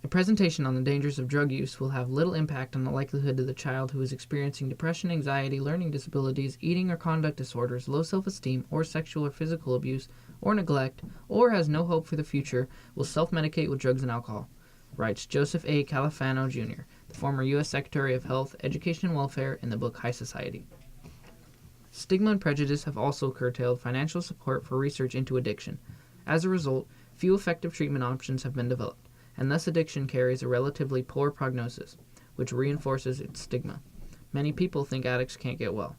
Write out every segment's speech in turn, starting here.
A presentation on the dangers of drug use will have little impact on the likelihood of the child who is experiencing depression, anxiety, learning disabilities, eating or conduct disorders, low self-esteem, or sexual or physical abuse, or neglect, or has no hope for the future, will self-medicate with drugs and alcohol, writes Joseph A. Califano, Jr., the former U.S. Secretary of Health, Education, and Welfare, in the book High Society. Stigma and prejudice have also curtailed financial support for research into addiction. As a result, few effective treatment options have been developed, and thus addiction carries a relatively poor prognosis, which reinforces its stigma. Many people think addicts can't get well.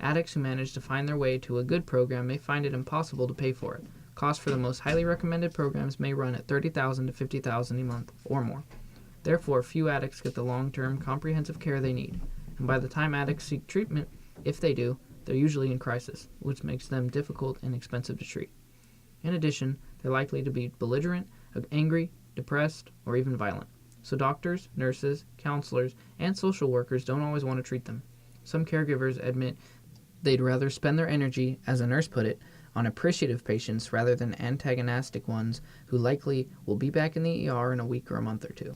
Addicts who manage to find their way to a good program may find it impossible to pay for it. Costs for the most highly recommended programs may run at $30,000 to $50,000 a month or more. Therefore, few addicts get the long-term, comprehensive care they need, and by the time addicts seek treatment, if they do, they're usually in crisis, which makes them difficult and expensive to treat. In addition, they're likely to be belligerent, angry, depressed, or even violent. So doctors, nurses, counselors, and social workers don't always want to treat them. Some caregivers admit they'd rather spend their energy, as a nurse put it, on appreciative patients rather than antagonistic ones who likely will be back in the ER in a week or a month or two.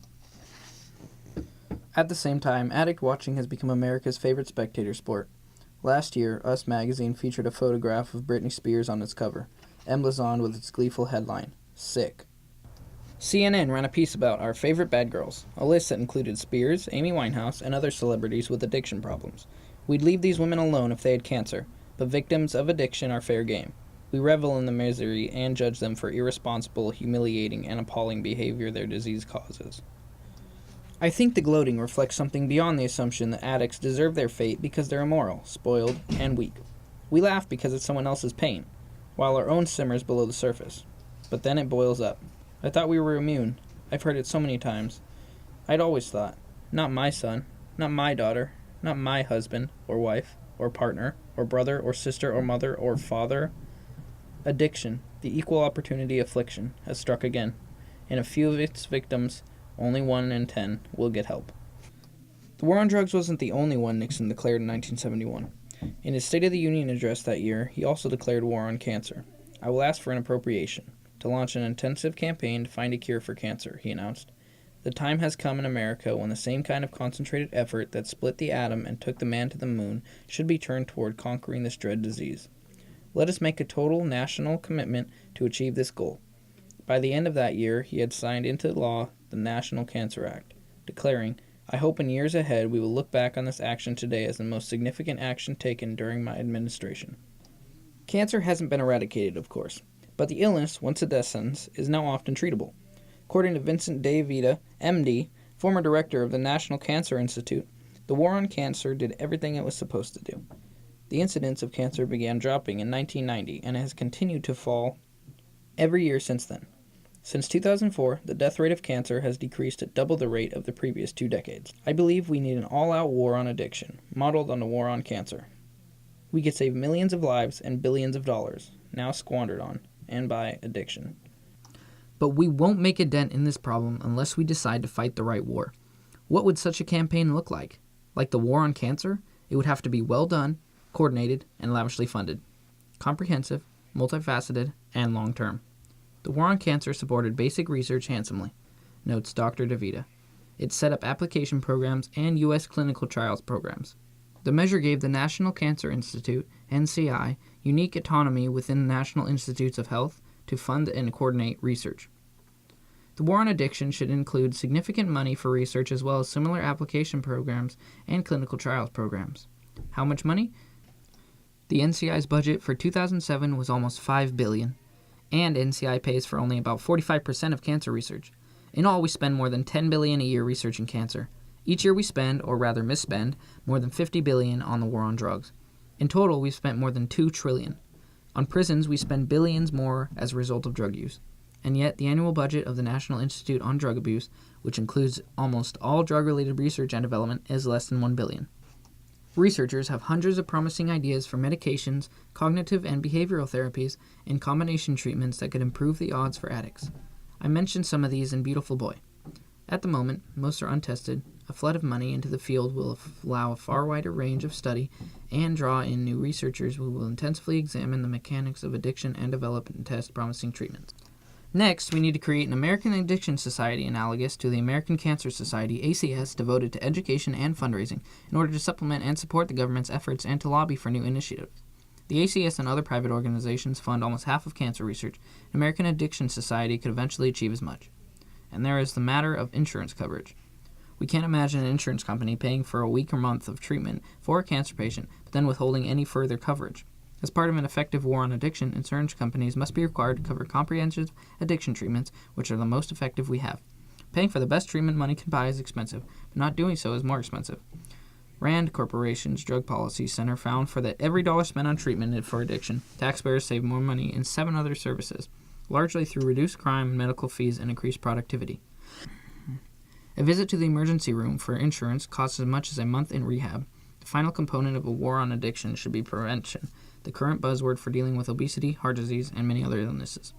At the same time, addict watching has become America's favorite spectator sport. Last year, Us magazine featured a photograph of Britney Spears on its cover, emblazoned with its gleeful headline, "Sick." CNN ran a piece about our favorite bad girls, a list that included Spears, Amy Winehouse, and other celebrities with addiction problems. We'd leave these women alone if they had cancer, but victims of addiction are fair game. We revel in the misery and judge them for irresponsible, humiliating, and appalling behavior their disease causes. I think the gloating reflects something beyond the assumption that addicts deserve their fate because they're immoral, spoiled, and weak. We laugh because it's someone else's pain, while our own simmers below the surface. But then it boils up. I thought we were immune. I've heard it so many times. I'd always thought, not my son, not my daughter, not my husband, or wife, or partner, or brother, or sister, or mother, or father. Addiction, the equal opportunity affliction, has struck again. In a few of its victims, only 1 in 10 will get help. The war on drugs wasn't the only one Nixon declared in 1971. In his State of the Union address that year, he also declared war on cancer. I will ask for an appropriation to launch an intensive campaign to find a cure for cancer, he announced. The time has come in America when the same kind of concentrated effort that split the atom and took the man to the moon should be turned toward conquering this dread disease. Let us make a total national commitment to achieve this goal. By the end of that year, he had signed into law the National Cancer Act, declaring, "I hope in years ahead we will look back on this action today as the most significant action taken during my administration." Cancer hasn't been eradicated, of course, but the illness, once it descends, is now often treatable. According to Vincent De Vita, MD, former director of the National Cancer Institute, the war on cancer did everything it was supposed to do. The incidence of cancer began dropping in 1990 and has continued to fall every year since then. Since 2004, the death rate of cancer has decreased at double the rate of the previous 2 decades. I believe we need an all-out war on addiction, modeled on the war on cancer. We could save millions of lives and billions of dollars, now squandered on and by addiction. But we won't make a dent in this problem unless we decide to fight the right war. What would such a campaign look like? Like the war on cancer, it would have to be well done, coordinated, and lavishly funded. Comprehensive, multifaceted, and long-term. The war on cancer supported basic research handsomely, notes Dr. DeVita. It set up application programs and U.S. clinical trials programs. The measure gave the National Cancer Institute, NCI, unique autonomy within the National Institutes of Health to fund and coordinate research. The war on addiction should include significant money for research as well as similar application programs and clinical trials programs. How much money? The NCI's budget for 2007 was almost $5 billion, and NCI pays for only about 45% of cancer research. In all, we spend more than $10 billion a year researching cancer. Each year we spend, or rather misspend, more than $50 billion on the war on drugs. In total, we've spent more than $2 trillion. On prisons, we spend billions more as a result of drug use. And yet, the annual budget of the National Institute on Drug Abuse, which includes almost all drug-related research and development, is less than $1 billion. Researchers have hundreds of promising ideas for medications, cognitive and behavioral therapies, and combination treatments that could improve the odds for addicts. I mentioned some of these in Beautiful Boy. At the moment, most are untested. A flood of money into the field will allow a far wider range of study and draw in new researchers who will intensively examine the mechanics of addiction and develop and test promising treatments. Next, we need to create an American Addiction Society analogous to the American Cancer Society, ACS, devoted to education and fundraising in order to supplement and support the government's efforts and to lobby for new initiatives. The ACS and other private organizations fund almost half of cancer research. An American Addiction Society could eventually achieve as much. And there is the matter of insurance coverage. We can't imagine an insurance company paying for a week or month of treatment for a cancer patient, but then withholding any further coverage. As part of an effective war on addiction, insurance companies must be required to cover comprehensive addiction treatments, which are the most effective we have. Paying for the best treatment money can buy is expensive, but not doing so is more expensive. Rand Corporation's Drug Policy Center found for that every dollar spent on treatment for addiction, taxpayers save more money in 7 other services, largely through reduced crime, medical fees, and increased productivity. A visit to the emergency room for insurance costs as much as a month in rehab. The final component of a war on addiction should be prevention, the current buzzword for dealing with obesity, heart disease, and many other illnesses.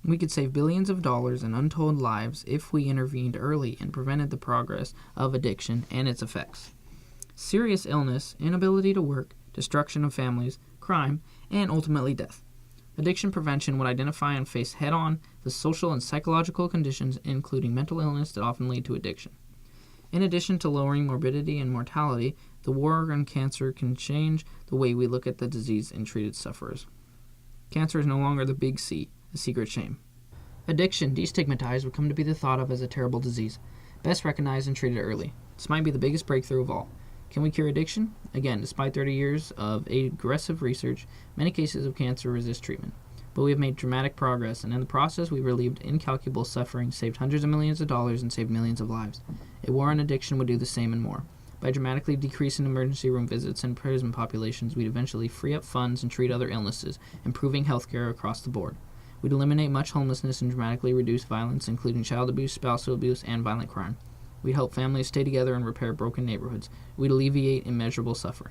We could save billions of dollars and untold lives if we intervened early and prevented the progress of addiction and its effects. Serious illness, inability to work, destruction of families, crime, and ultimately death. Addiction prevention would identify and face head-on the social and psychological conditions, including mental illness, that often lead to addiction. In addition to lowering morbidity and mortality, the war on cancer can change the way we look at the disease and treat its sufferers. Cancer is no longer the big C, a secret shame. Addiction, destigmatized, would come to be thought of as a terrible disease, best recognized and treated early. This might be the biggest breakthrough of all. Can we cure addiction? Again, despite 30 years of aggressive research, many cases of cancer resist treatment. But we have made dramatic progress, and in the process we've relieved incalculable suffering, saved hundreds of millions of dollars, and saved millions of lives. A war on addiction would do the same and more. By dramatically decreasing emergency room visits and prison populations, we'd eventually free up funds and treat other illnesses, improving healthcare across the board. We'd eliminate much homelessness and dramatically reduce violence, including child abuse, spousal abuse, and violent crime. We'd help families stay together and repair broken neighborhoods. We'd alleviate immeasurable suffering.